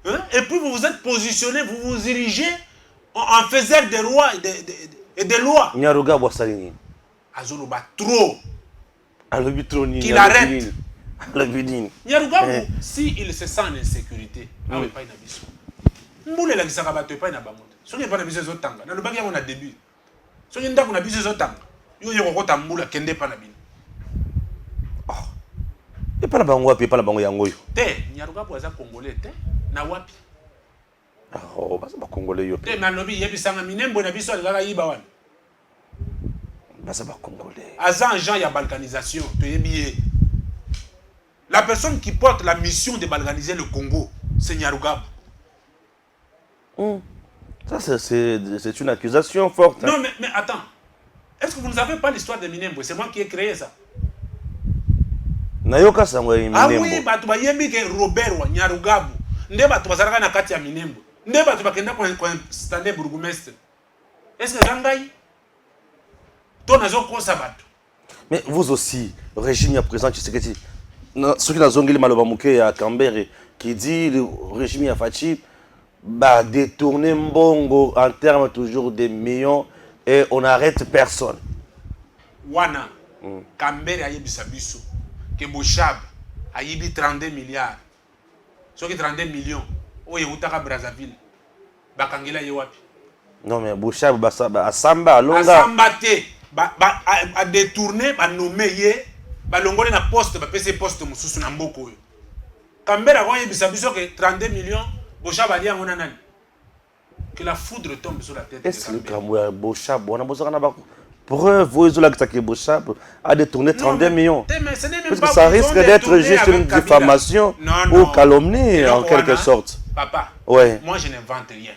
Hein? Et puis vous vous êtes positionné, vous vous dirigez en faisant des rois et des lois. Nyaruga Bosalini. Azoloba trop. Qu'il arrête. Eh. Si il se sent en insécurité, ah oui, pas une abysse. Mboule la gisaka bato pas na bango. Soki pas na biso zotanga. Na lobaki yango na début. Soki ndako na biso zotanga. Yo yoko kota mbula kende pa na bino. Et pas la bango wapi, pas la bango yango yo. Te, Nyaruga boza congolais te na wapi. Oh, bah c'est pas congolais yo. Te na lobi yebi sanga minembo na biso alaka yiba wana. Bah c'est pas congolais. Azan Jean ya balkanisation, to yebi. La personne qui porte la mission de balkaniser le Congo, c'est Nyaruga. Ça, c'est une accusation forte. Non, mais attends. Est-ce que vous ne savez pas l'histoire de Minembo? C'est moi qui ai créé ça. Nayoka sango Minembo. Ah oui, bah tu vas yembi que Robert wa Nyarugabu. Ndeba tu vas zaraka na kati ya Minembo. Ndeba tu vas kenda kwa stande bourgmestre. Est-ce que zangai? Ton azo kosa batu. Mais vous aussi, le régime à présent, tu sais que ceux qui ont dit Maloba Mouké à Cambéré, qui dit le régime à Fachi, bah détourner Mbongo en termes toujours de millions et on n'arrête personne. Wana, Cambéré a yebi sabiso, que Bochab a yebi 32 milliards. Ceux qui 32 millions, oye utaka Brazzaville, bakangila yewapi. Non mais Bochab, à Samba, à Longa. À Samba te, a détourné, a nommé ye, ba longole na poste, ba pese poste mususu na mboko yo. Cambéré a yebi sabiso que 32 millions, Bochab a dit à mon anan. Que la foudre tombe sur la tête de Est-ce Cambéré. que Bochab, on a besoin de preuve, vous avez dit que Bochab a détourné 32 millions. Mais ce n'est même Parce pas que ça risque d'être juste une diffamation ou calomnie en quelque sorte. Papa, ouais. Moi je n'invente rien.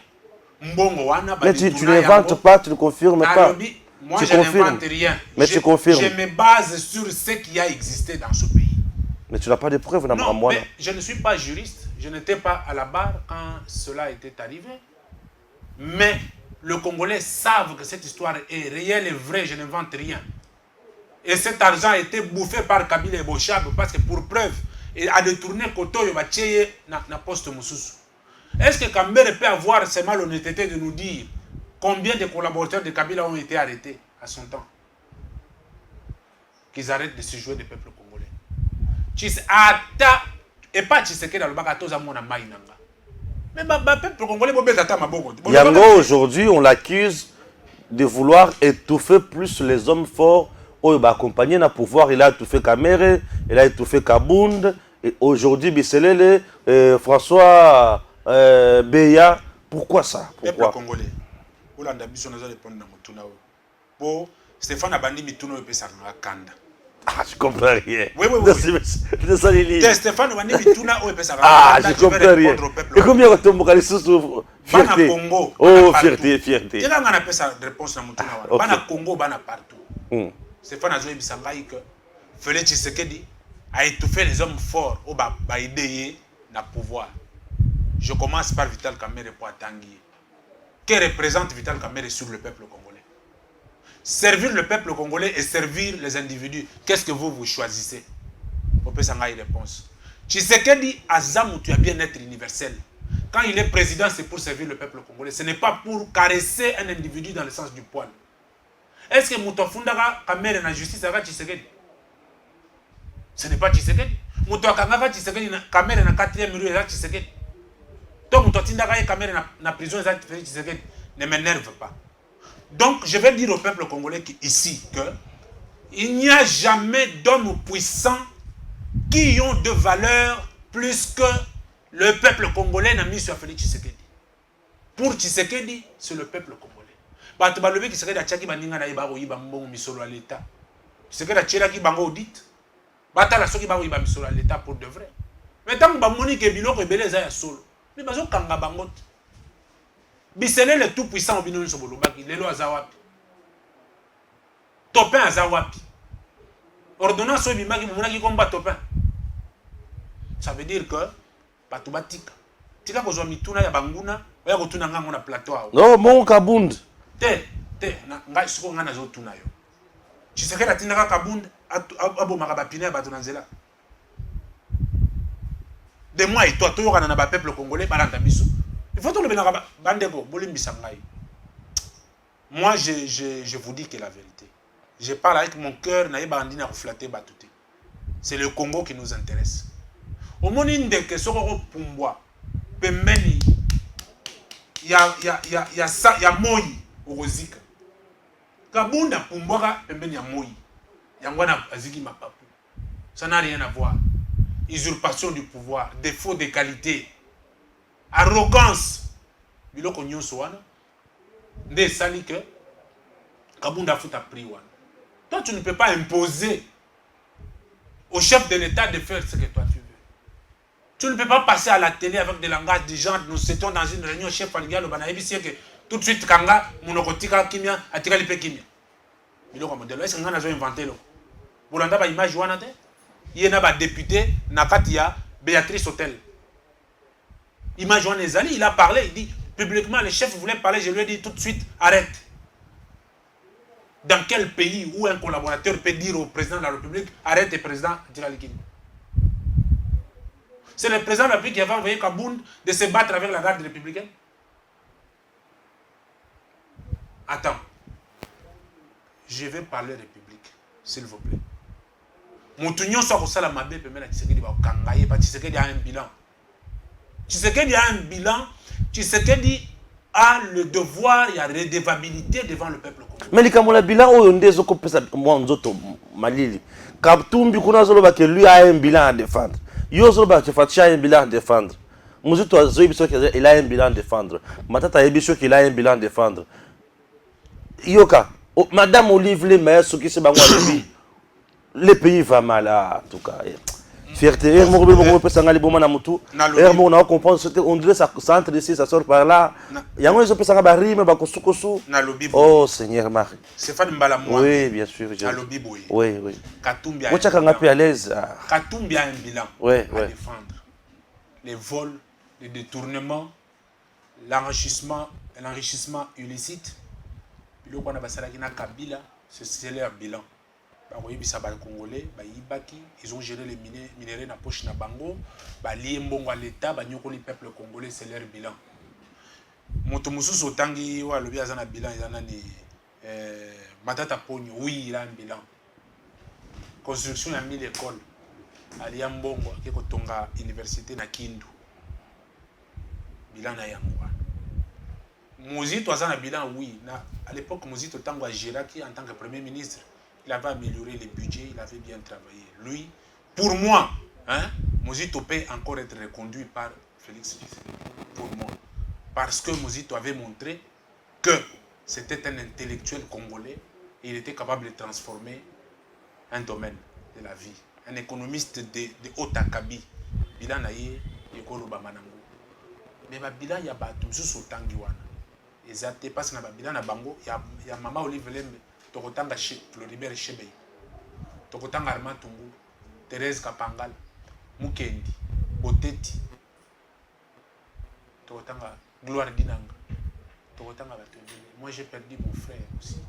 Mbongo wana, mais tu n'inventes pas, tu ne confirmes pas. Moi tu je n'invente rien. Mais tu confirmes. Je me base sur ce qui a existé dans ce pays. Mais tu n'as pas de preuves, non, mais je ne suis pas juriste. Je n'étais pas à la barre quand cela était arrivé. Mais les Congolais savent que cette histoire est réelle et vraie, je n'invente rien. Et cet argent a été bouffé par Kabila et Bochab parce que pour preuve, il a détourné Kotoyo na poste Moussous. Est-ce que Cambéré peut avoir cette malhonnêteté de nous dire combien de collaborateurs de Kabila ont été arrêtés à son temps? Qu'ils arrêtent de se jouer du peuple congolais. Et pas Tshisekedi dans le bagato zamona mainanga. Mais le peuple congolais Yango aujourd'hui on l'accuse de vouloir étouffer plus les hommes forts. Oh, il va accompagner le pouvoir, il a étouffé Kamere, il a étouffé Kabound, et aujourd'hui Bisselele, François Beya. Pourquoi ça? Pourquoi? Peuple congolais. Olanda biso nazo répondre na mutuna o. Po Stéphane Abandi mituno yo pesa nga kanda. Ah, je comprends rien. Oui. Stéphane Abandi mituna yo pesa nga kanda. Ah, je comprends rien. Et combien de temps vous sous fierté? Bana Congo. Oh, fierté. Il y a nga pesa réponse na mutuna wa. Bana Congo, bana partout. Stéphane Azoé Bisangaï que Félix Tshisekedi a étouffé les hommes forts au baïdé na pouvoir. Je commence par Vital Kamerhe pour Tanguy. Que représente Vital Kamerhe sur le peuple congolais? Servir le peuple congolais et servir les individus. Qu'est-ce que vous choisissez? On peut s'en avoir une réponse. Tshisekedi Azamutu a bien-être universel. Quand il est président, c'est pour servir le peuple congolais. Ce n'est pas pour caresser un individu dans le sens du poil. Est-ce que Mouto Fundaka Kamerhe na justice avec Tshisekedi? Ce n'est pas Tshisekedi. Mouto Kangaka Tshisekedi Kamerhe na 4e mur avec Tshisekedi. Donc Mouto Tindaka Kamerhe na prison avec Tshisekedi. Ne m'énerve pas. Donc je vais dire au peuple congolais ici que il n'y a jamais d'hommes puissants qui ont de valeur plus que le peuple congolais n'a mis sur Félix Tshisekedi. Pour Tshisekedi, c'est le peuple congolais. Bato balobi Tshisekedi achaki baninga na yeba koyiba mbongo misolo à l'état. Tshisekedi achiraki bango audit. Batala soki ba koyiba misolo à l'état pour de vrai. Mais tant que ba moni ke biloko ebele za ya solo. Mais bazo kanga bango. Bisele le tout puissant obino nso bolobaki lelo azawapi. Topin azawapi. Ordonnance obimaki monaki komba Topin. Ça veut dire que bato batika. Tika kozwa mituna ya banguna, oya kotuna ngango na plateau. Non, mon Kabound. Ngai siko nga nazotuna yo. Tshisekedi atindaka Kabunda abomaka bapine ya bato na nzela. de moi et toi, tout le monde a peuple congolais, il faut tout le monde. Moi, je vous dis que la vérité. Je parle avec mon cœur, c'est le Congo qui nous intéresse. Au moment où il y a Moi au Rosique. Kabunda Pumbwaka, pembeni ya Moi. Yangwana Azigi Mapapu. Ça n'a rien à voir. Usurpation du pouvoir, défaut de qualité, arrogance. Biloko nyonso wana. Nde sali que Kabunda futa pris wana. Toi, tu ne peux pas imposer au chef de l'État de faire ce que toi tu veux. Tu ne peux pas passer à la télé avec des langages des gens. Nous étions dans une réunion chef Faliga, le Banaïbi, c'est que tout de suite, Kanga, Monokotika, Kimia, Atikali Kimia. Biloko modèle. Est-ce que nous avons inventé là? Bolanda ba image wana te. Il y a un député, Nakatia, Béatrice Hotel. Image wana ezali, il a parlé, il dit publiquement, le chef voulait parler, je lui ai dit tout de suite, arrête. Dans quel pays où un collaborateur peut dire au président de la République, arrête le président Atikali Kimia? C'est le président de la République qui avait envoyé Kabound de se battre avec la garde républicaine. Attends. Je vais parler République, s'il vous plaît. Moutounion soit au Salamabé, peut mettre Tshisekedi va au Kangaye, parce que Tshisekedi a un bilan. Tshisekedi a un bilan. Tshisekedi a le devoir, il y a redevabilité devant le peuple congolais. Mais les Kamola bilan, on est zoko pesa mwanzoto malili. Kabtumbi kuna zolo que lui a un bilan à défendre. Yo zolo ba que Fatia a un bilan à défendre. Muzito a zoibi qu'il a un bilan à défendre. Matata a ebiso qu'il a un bilan à défendre. Yoka, Madame Olive les maires, ceux qui se battent le pays va mal en tout cas. Fierté, on dirait ça entre ici, ça sort par là. Oh Seigneur Marie. C'est pas de Mbalamoua. Oui, bien sûr. Oui, oui. Katumbi a à l'aise. Katumbi a un bilan à défendre. Les vols, les détournements, l'enrichissement illicite. Le qu'on a basé na Kabila, c'est leur bilan. Congolais, ils ont géré les minéraux dans la poche na bango, lié mbongo à l'État, le peuple congolais, c'est leur bilan. Moto mususu otangi wa lobi azana bilan izana ni Matata Ponyo, oui, il a un bilan. Construction a mis l'école. Ali mbongo qui kotonga université na Kindu. Bilan na yango. Mozito azana bilan, oui. À l'époque, Mozito tango a Giraki en tant que premier ministre. Il avait amélioré les budgets, il avait bien travaillé. Lui, pour moi, Mozito peut encore être reconduit par Félix Tshisekedi. Pour moi. Parce que Mozito avait montré que c'était un intellectuel congolais et il était capable de transformer un domaine de la vie. Un économiste de haut acabit. Bilan naïe, Yekolo Bamanango. Mais bilan, il y a tout ce tangiwana. Exactement, parce que dans bilan na bango, il y a Maman Olive Lembe. Tokotanga Floribert Chebei, Tokotanga Armand Tungu, Thérèse Kapangal, Mukendi, Boteti, Tokotanga Gloire Dinanga, Tokotanga Batondele. Moi j'ai perdu mon frère aussi,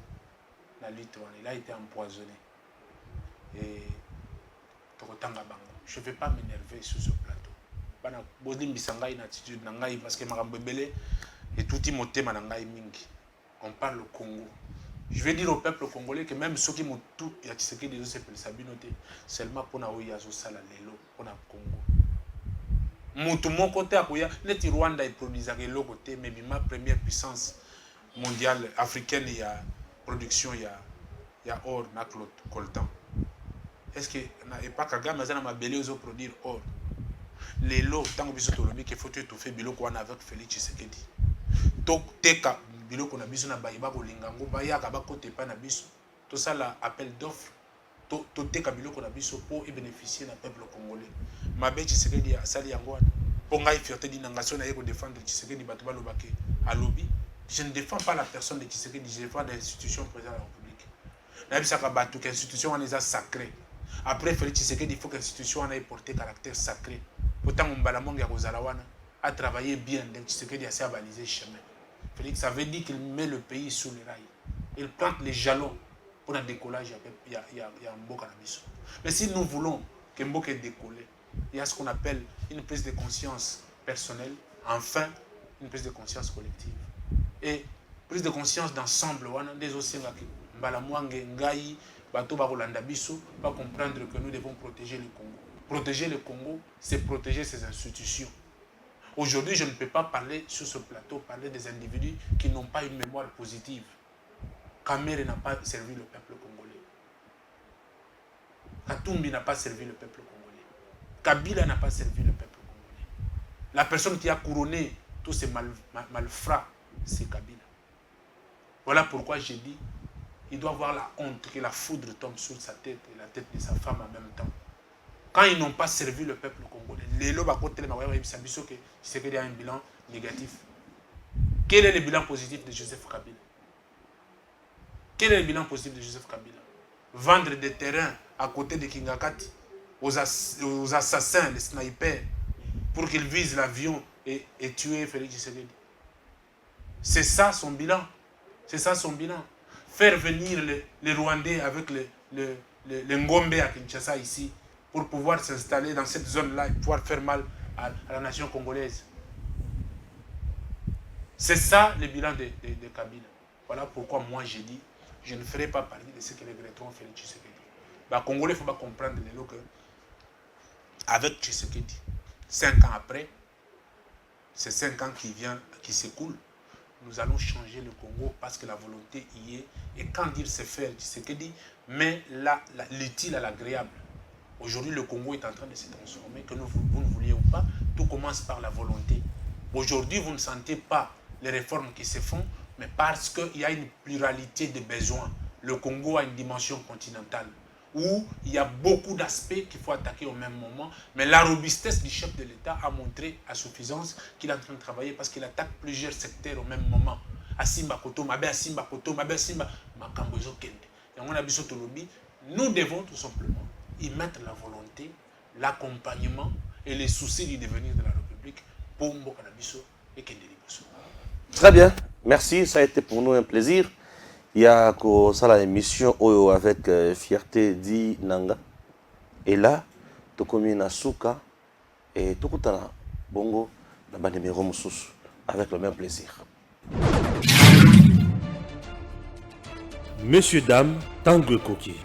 la lutte, il a été empoisonné. Et Tokotanga Bango. Je ne vais pas m'énerver sur ce plateau. Bana Bodim Bisangai une attitude Nangai parce que Marambebele et tout Timothée Manangai Mingi. On parle au Congo. Je vais dire au peuple congolais que même ceux qui m'ont tout, il y a qui se fait Sabinoté, seulement pour nous y a Sala Lelo, pour le Congo. Mon côté à Kouya, net Rwanda est produit à l'autre côté, mais ma première puissance mondiale africaine, il y a production, il y a or, na coltan. Est-ce que n'a pas Kagame, mais ça m'a belé aux produire or. Les lots, tant que bisous tolobi, qu'il faut étouffer bilo quoi avec Félix Tshisekedi. Donc, teka biloko na biso na bayiba kolingango bayaka bakote pa na biso to sala appel d'offre to teka biloko na biso pour y bénéficier na peuple congolais. Mabe Tshisekedi asali yango pour ngai fierté d'une nation na yeko défendre Tshisekedi bato balobake à lobby. Je ne défends pas la personne de Tshisekedi, je défends l'institution président de la République. Na bisaka bato que l'institution en est sacrée. Après Félix Tshisekedi, il faut que l'institution en ait porté caractère sacré. Pourtant Mbala Mongi ya Kozalawana a travaillé bien, donc Tshisekedi a balisé le chemin. Félix, ça veut dire qu'il met le pays sous les rails. Il plante les jalons pour un décollage. Il y a Mboka na biso. Mais si nous voulons que Mboka décolle, il y a ce qu'on appelle une prise de conscience personnelle, enfin une prise de conscience collective. Et prise de conscience d'ensemble, des Osengaki, Mbalamwange, Ngai, Bato Barolanda Biso, va comprendre que nous devons protéger le Congo. Protéger le Congo, c'est protéger ses institutions. Aujourd'hui, je ne peux pas parler sur ce plateau, parler des individus qui n'ont pas une mémoire positive. Kamere n'a pas servi le peuple congolais. Katumbi n'a pas servi le peuple congolais. Kabila n'a pas servi le peuple congolais. La personne qui a couronné tous ces malfrats, c'est Kabila. Voilà pourquoi j'ai dit, il doit avoir la honte que la foudre tombe sur sa tête et la tête de sa femme en même temps. Quand ils n'ont pas servi le peuple congolais, les lois qu'il y a un bilan négatif. Quel est le bilan positif de Joseph Kabila? Quel est le bilan positif de Joseph Kabila? Vendre des terrains à côté de Kingakati aux assassins, les snipers, pour qu'ils visent l'avion et tuer Félix Tshisekedi. C'est ça son bilan. C'est ça son bilan. Faire venir les Rwandais avec les Ngombe à Kinshasa ici, pour pouvoir s'installer dans cette zone-là et pouvoir faire mal à la nation congolaise. C'est ça le bilan de Kabila. Voilà pourquoi moi j'ai dit, je ne ferai pas partie de ce que les regretteront Félix Tshisekedi. Les Congolais, il ne faut pas comprendre que avec Tshisekedi, 5 ans après, ces 5 ans qui s'écoulent, nous allons changer le Congo parce que la volonté y est. Et quand dire c'est faire, Tshisekedi met l'utile à l'agréable. Aujourd'hui, le Congo est en train de se transformer, que vous ne vouliez ou pas, tout commence par la volonté. Aujourd'hui, vous ne sentez pas les réformes qui se font, mais parce qu'il y a une pluralité de besoins. Le Congo a une dimension continentale, où il y a beaucoup d'aspects qu'il faut attaquer au même moment, mais la robustesse du chef de l'État a montré à suffisance qu'il est en train de travailler parce qu'il attaque plusieurs secteurs au même moment. Asimba Koto, Mabe Asimba Koto, Mabe Asimba, Makambozo Kende. Nous devons tout simplement y mettre la volonté, l'accompagnement et les soucis du devenir de la République pour Mbokanabiso et Kendeliboso. Très bien, merci, ça a été pour nous un plaisir. Il y a ça la émission avec fierté dit Nanga. Et là, Tokomi Nasuka et Tokutana Bongo, la bande numéro Moussous, avec le même plaisir. Messieurs, dames, Tanguy Koki.